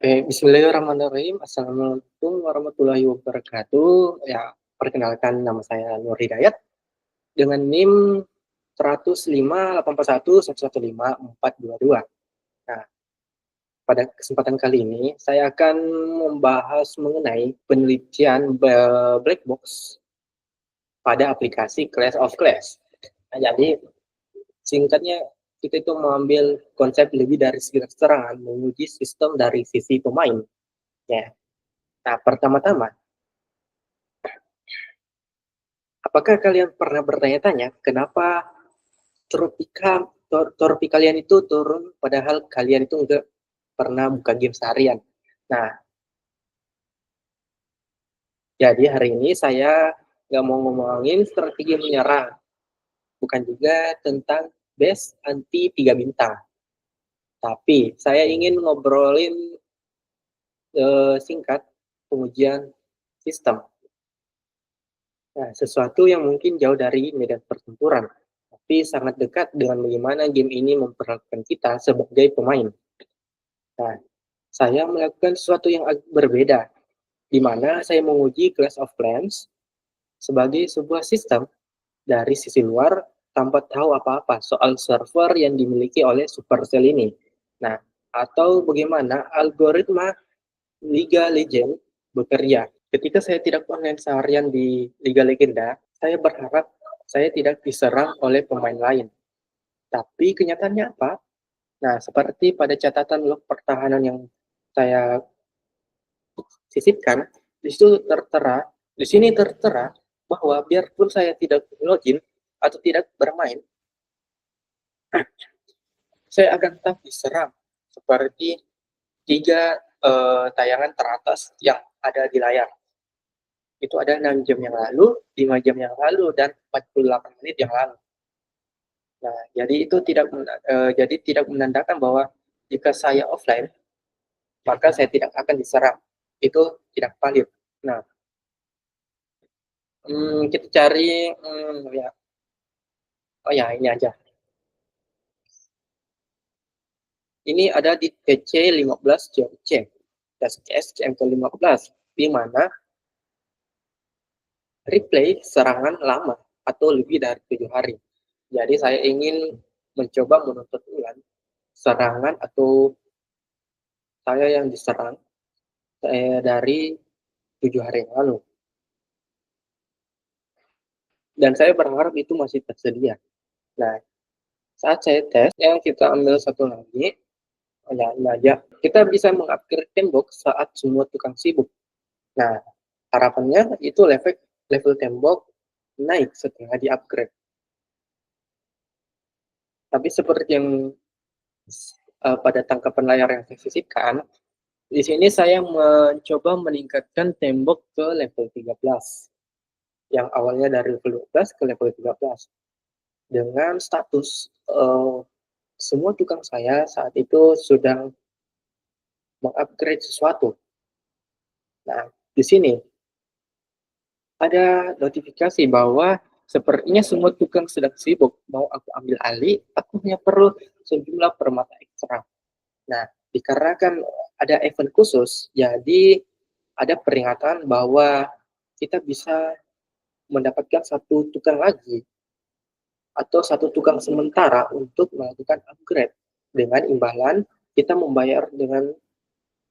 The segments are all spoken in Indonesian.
Bismillahirrahmanirrahim. Assalamualaikum warahmatullahi wabarakatuh. Ya, perkenalkan nama saya Nur Hidayat dengan NIM 105.841.115.422. Nah, pada kesempatan kali ini saya akan membahas mengenai penelitian black box pada aplikasi Clash of Clans. Nah, jadi singkatnya kita itu mengambil konsep lebih dari serangan, menguji sistem dari sisi pemain. Ya. Nah, pertama-tama, apakah kalian pernah bertanya-tanya kenapa trofi kalian itu turun padahal kalian itu nggak pernah buka game seharian? Nah, jadi hari ini saya nggak mau ngomongin strategi menyerang, bukan juga tentang base anti 3 bintang. Tapi saya ingin ngobrolin singkat pengujian sistem. Nah, sesuatu yang mungkin jauh dari medan pertempuran, tapi sangat dekat dengan bagaimana game ini memperlakukan kita sebagai pemain. Nah, saya melakukan sesuatu yang berbeda, di mana saya menguji Clash of Clans sebagai sebuah sistem dari sisi luar tanpa tahu apa-apa soal server yang dimiliki oleh Supercell ini. Nah, atau bagaimana algoritma Liga Legend bekerja. Ketika saya tidak online seharian di Liga Legenda, saya berharap saya tidak diserang oleh pemain lain. Tapi kenyataannya apa? Nah, seperti pada catatan log pertahanan yang saya sisipkan, di sini tertera bahwa biarpun saya tidak login atau tidak bermain, saya akan tetap diserang seperti tiga tayangan teratas yang ada di layar. Itu ada 6 jam yang lalu, 5 jam yang lalu, dan 48 menit yang lalu. Nah, jadi itu tidak menandakan bahwa jika saya offline, maka saya tidak akan diserang. Itu tidak valid. Nah, kita cari, ya, oh ya ini aja. Ini ada di TC15.c, SCM ke-15, di mana replay serangan lama atau lebih dari 7 hari. Jadi saya ingin mencoba menuntut ulang serangan atau saya yang diserang dari 7 hari yang lalu. Dan saya berharap itu masih tersedia. Nah, saat saya tes, yang kita ambil satu lagi, ya ini aja. Kita bisa mengupgrade tembok saat semua tukang sibuk. Nah, harapannya itu level tembok naik setelah di-upgrade. Tapi seperti yang pada tangkapan layar yang saya sisipkan, di sini saya mencoba meningkatkan tembok ke level 13. Yang awalnya dari level 12 ke level 13. Dengan status semua tukang saya saat itu sedang mengupgrade sesuatu. Nah, di sini ada notifikasi bahwa sepertinya semua tukang sedang sibuk. Mau aku ambil alih, aku hanya perlu sejumlah permata ekstra. Nah, dikarenakan ada event khusus, jadi ada peringatan bahwa kita bisa mendapatkan satu tukang lagi atau satu tukang sementara untuk melakukan upgrade. Dengan imbalan, kita membayar dengan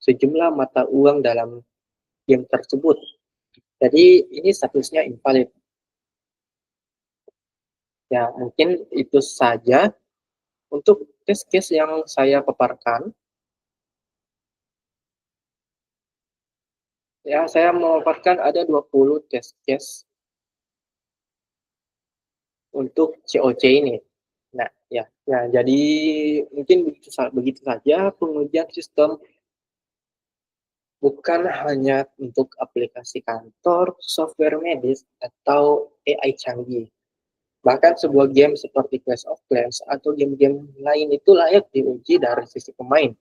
sejumlah mata uang dalam game tersebut. Jadi ini statusnya invalid. Ya, mungkin itu saja untuk case-case yang saya paparkan. Ya, saya memaparkan ada 20 case-case untuk COC ini. Nah, ya. Nah, jadi mungkin begitu saja pengujian sistem bukan hanya untuk aplikasi kantor, software medis, atau AI canggih. Bahkan sebuah game seperti Clash of Clans atau game-game lain itu layak diuji dari sisi pemain.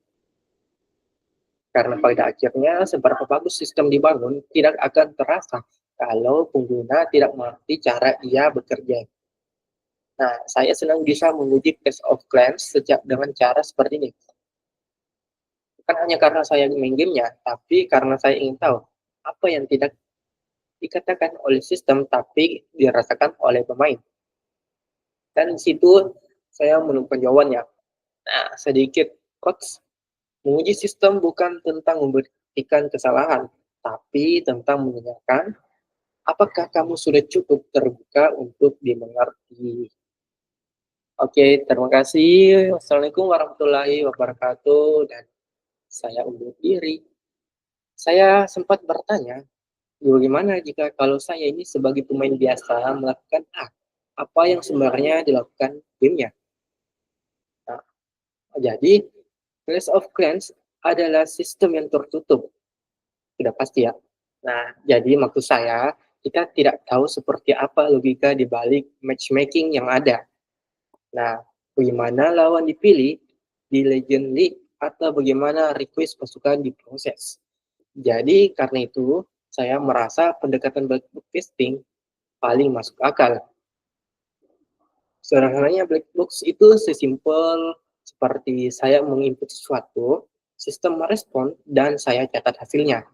Karena pada akhirnya seberapa bagus sistem dibangun tidak akan terasa kalau pengguna tidak mengerti cara ia bekerja. Nah, saya senang bisa menguji Clash of Clans dengan cara seperti ini. Bukan hanya karena saya main gamenya, tapi karena saya ingin tahu apa yang tidak dikatakan oleh sistem, tapi dirasakan oleh pemain. Dan di situ saya menemukan jawabannya. Nah, sedikit quotes, menguji sistem bukan tentang membuktikan kesalahan, tapi tentang menanyakan apakah kamu sudah cukup terbuka untuk dimengerti. Oke, terima kasih. Wassalamualaikum warahmatullahi wabarakatuh. Dan saya undur diri. Saya sempat bertanya, bagaimana jika kalau saya ini sebagai pemain biasa melakukan A? Apa yang sebenarnya dilakukan timnya? Nah, jadi, Clash of Clans adalah sistem yang tertutup. Sudah pasti ya. Nah, jadi maksud saya, kita tidak tahu seperti apa logika di balik matchmaking yang ada. Nah, bagaimana lawan dipilih di Legend League atau bagaimana request pasukan diproses. Jadi, karena itu, saya merasa pendekatan black box testing paling masuk akal. Sederhananya black box itu sesimpel seperti saya menginput sesuatu, sistem merespon, dan saya catat hasilnya.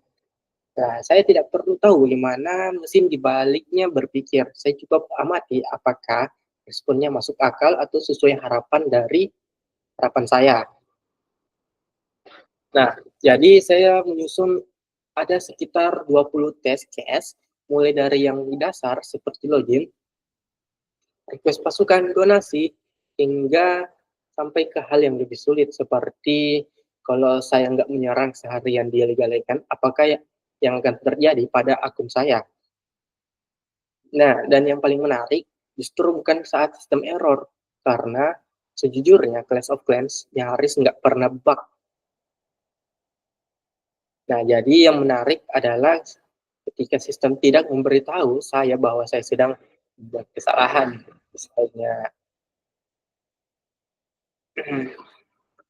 Nah, saya tidak perlu tahu bagaimana mesin di baliknya berpikir. Saya cukup amati apakah responnya masuk akal atau sesuai harapan dari harapan saya. Nah, jadi saya menyusun ada sekitar 20 test case, mulai dari yang dasar seperti login, request pasukan, donasi, hingga sampai ke hal yang lebih sulit seperti kalau saya nggak menyerang seharian di Liga Legend, apakah yang akan terjadi pada akun saya? Nah, dan yang paling menarik justru bukan saat sistem error, karena sejujurnya Clash of Clans nyaris nggak pernah bug. Nah, jadi yang menarik adalah ketika sistem tidak memberitahu saya bahwa saya sedang buat kesalahan. Misalnya,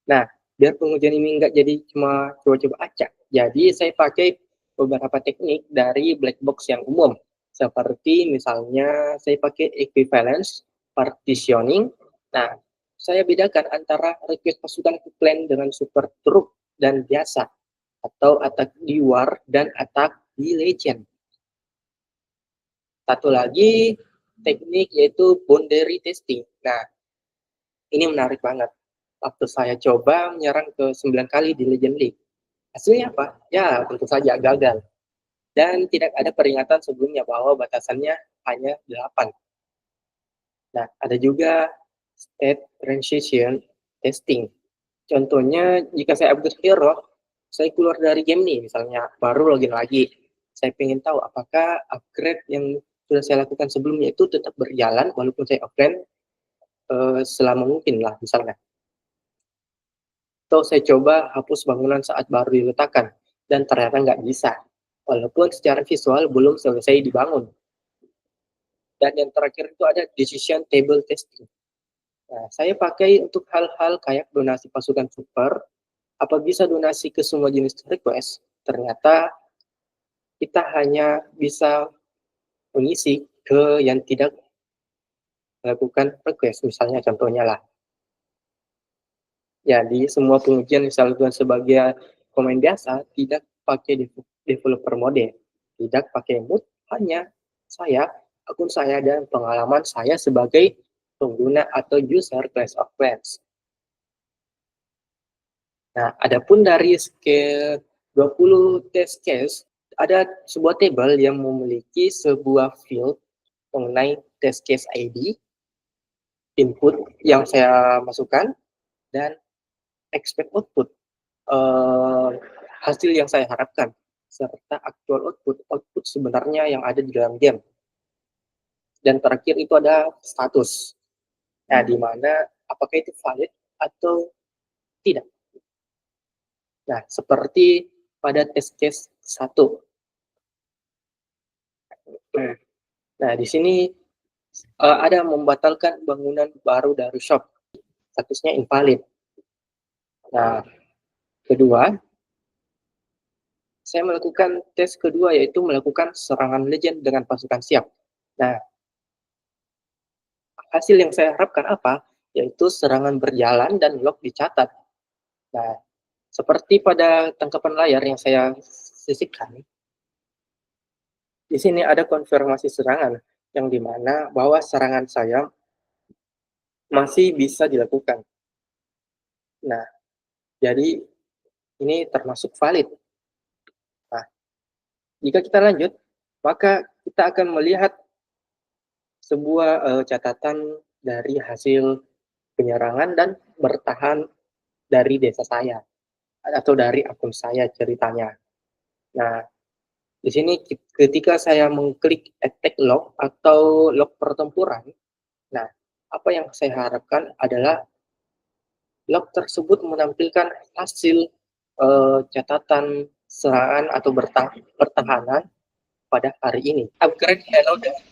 nah, biar pengujian ini nggak jadi cuma coba-coba acak, jadi saya pakai beberapa teknik dari black box yang umum. Seperti misalnya saya pakai equivalence, partitioning. Nah, saya bedakan antara request pasukan ke clan dengan super troop dan biasa, atau attack di war dan attack di legend. Satu lagi teknik yaitu boundary testing. Nah, ini menarik banget. Waktu saya coba menyerang ke 9 kali di Legend League. Hasilnya apa? Ya, tentu saja gagal. Dan tidak ada peringatan sebelumnya bahwa batasannya hanya 8. Nah, ada juga state transition testing. Contohnya, jika saya upgrade hero, saya keluar dari game nih, misalnya, baru login lagi. Saya ingin tahu apakah upgrade yang sudah saya lakukan sebelumnya itu tetap berjalan walaupun saya offline selama mungkin lah, misalnya. Atau saya coba hapus bangunan saat baru diletakkan, dan ternyata nggak bisa. Walaupun secara visual belum selesai dibangun. Dan yang terakhir itu ada decision table testing. Nah, saya pakai untuk hal-hal kayak donasi pasukan super, apa bisa donasi ke semua jenis request, ternyata kita hanya bisa mengisi ke yang tidak melakukan request, misalnya contohnya lah. Jadi semua pengujian yang saya lakukan sebagai pemain biasa tidak pakai developer mode, tidak pakai mood, hanya saya, akun saya, dan pengalaman saya sebagai pengguna atau user Clash of Clans. Nah, adapun dari scale 20 test case, ada sebuah table yang memiliki sebuah field mengenai test case ID, input yang saya masukkan, dan expect output, hasil yang saya harapkan, serta actual output sebenarnya yang ada di dalam game. Dan terakhir itu ada status. Nah, di mana apakah itu valid atau tidak. Nah, seperti pada test case 1. Nah, di sini ada membatalkan bangunan baru dari shop. Statusnya invalid. Nah, kedua, saya melakukan tes kedua yaitu melakukan serangan legend dengan pasukan siap. Nah, hasil yang saya harapkan apa? Yaitu serangan berjalan dan log dicatat. Nah, Seperti pada tangkapan layar yang saya sisipkan, di sini ada konfirmasi serangan, yang di mana bahwa serangan saya masih bisa dilakukan. Nah, jadi ini termasuk valid. Nah, jika kita lanjut, maka kita akan melihat sebuah catatan dari hasil penyerangan dan bertahan dari desa saya atau dari akun saya ceritanya. Nah, di sini ketika saya mengklik attack log atau log pertempuran, nah apa yang saya harapkan adalah log tersebut menampilkan hasil catatan serangan atau pertahanan pada hari ini. Upgrade hero dengan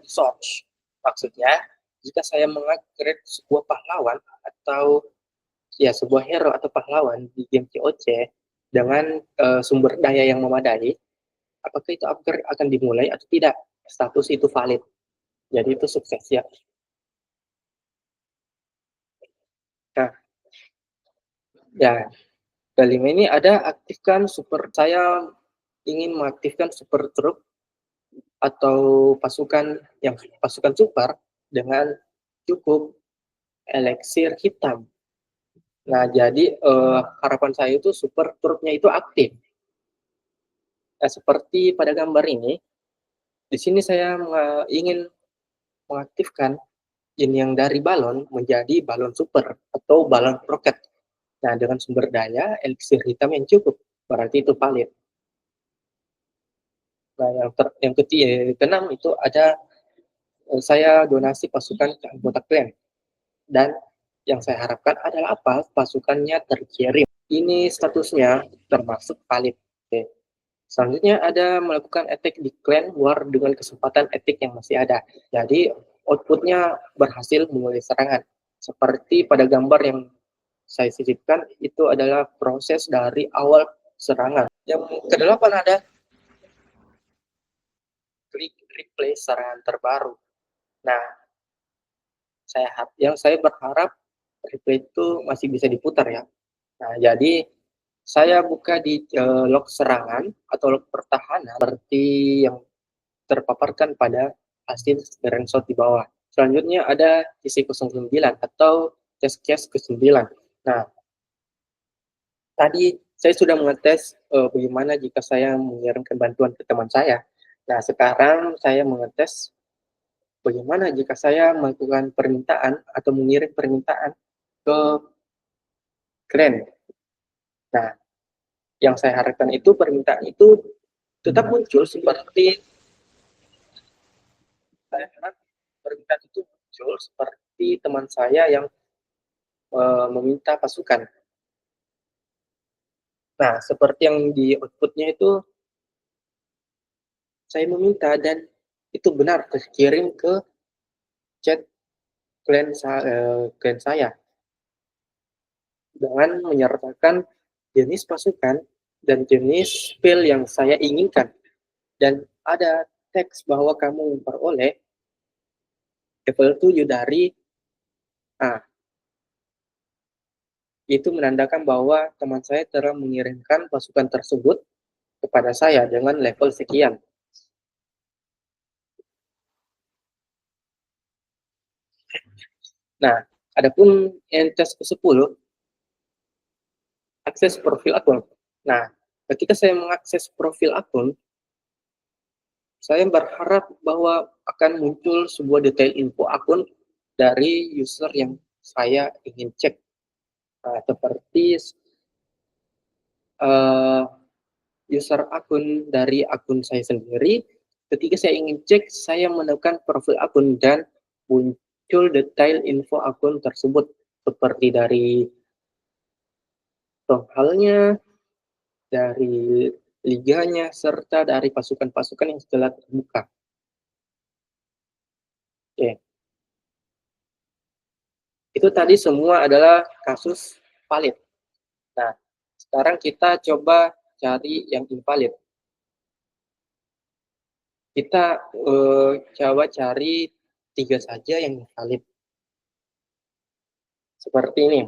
search. Maksudnya, jika saya mengupgrade sebuah pahlawan atau ya sebuah hero atau pahlawan di game COC dengan sumber daya yang memadai, apakah itu upgrade akan dimulai atau tidak? Status itu valid. Jadi itu sukses ya. Nah, ya kelima ini ada aktifkan super. Saya ingin mengaktifkan super truk atau pasukan super dengan cukup elixir hitam. Nah, jadi harapan saya itu super truknya itu aktif. Nah, seperti pada gambar ini, di sini saya ingin mengaktifkan yin yang dari balon menjadi balon super atau balon roket. Nah, dengan sumber daya elixir hitam yang cukup, berarti itu valid. Nah, yang keenam itu ada saya donasi pasukan ke anggota klan. Dan yang saya harapkan adalah apa? Pasukannya terkirim. Ini statusnya termasuk valid. Oke. Selanjutnya ada melakukan attack di clan war dengan kesempatan attack yang masih ada. Jadi outputnya berhasil memulai serangan. Seperti pada gambar yang saya sisipkan, itu adalah proses dari awal serangan. Yang kedelapan ada klik replay serangan terbaru. Nah, yang saya berharap replay itu masih bisa diputar ya. Nah, jadi saya buka di log serangan atau log pertahanan seperti yang terpaparkan pada hasil screenshot di bawah. Selanjutnya ada TC09 atau test case ke-9. Nah, tadi saya sudah mengetes bagaimana jika saya mengirimkan bantuan ke teman saya. Nah, sekarang saya mengetes bagaimana jika saya melakukan permintaan atau mengirim permintaan ke Grand. Nah, yang saya harapkan itu permintaan itu tetap muncul seperti saya harap permintaan itu muncul seperti teman saya yang meminta pasukan. Nah, seperti yang di outputnya itu saya meminta dan itu benar terkirim ke chat klan saya dengan menyertakan jenis pasukan dan jenis spell yang saya inginkan dan ada teks bahwa kamu memperoleh level 7 dari A. Itu menandakan bahwa teman saya telah mengirimkan pasukan tersebut kepada saya dengan level sekian. Nah, adapun entes ke-10, akses profil akun. Nah, ketika saya mengakses profil akun, saya berharap bahwa akan muncul sebuah detail info akun dari user yang saya ingin cek. Nah, seperti uh, user akun dari akun saya sendiri, ketika saya ingin cek, saya menekan profil akun dan muncul detail info akun tersebut, seperti dari halnya, dari liganya, serta dari pasukan-pasukan yang telah terbuka. Oke. Itu tadi semua adalah kasus valid. Nah, sekarang kita coba cari yang invalid. Kita coba cari 3 saja yang valid. Seperti ini.